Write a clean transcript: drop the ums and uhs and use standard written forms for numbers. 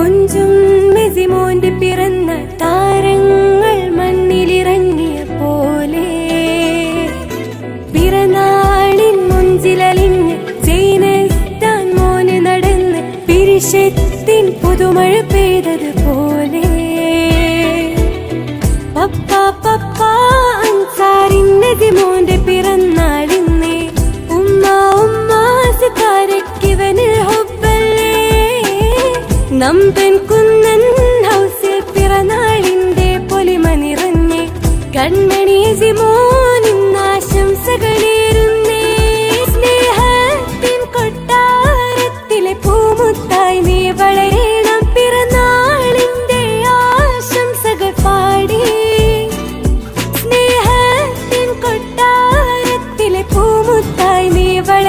കൊഞ്ചും മെസിമോന്റെ പിറന്ന താരങ്ങൾ മണ്ണിലിറങ്ങിയ പോലെ പിറന്നാളിൻ മുഞ്ചിലലിഞ്ഞ് സീനത്താൻ മോന് നടന്ന് പിരിശത്തിൻ പുതുമഴ പെയ്തതുപോലെ പപ്പ പപ്പ അൻസാരിൻ മെസിമോന്റെ പിറന്നാളിന്നേ ഉമ്മ ഉമ്മ സിതാരക്കിവനിൽ ഹുബ്ബല്ലേ നമ്പൻ കുന്നൻ ഹൗസിൽ പിറന്നാളിന്റെ പൊലിമ നിറഞ്ഞേ കൺമണി സിമോനിന്നാശംസകളേറുന്നേ സ്നേഹത്തിൻ കൊട്ടാരത്തിലെ പൂമുത്തായി നീ വളരേണം പിറന്നാളിന്റെ ആശംസകൾ പാടി സ്നേഹത്തിൻ കൊട്ടാരത്തിലെ പൂമുത്തായി നീ വള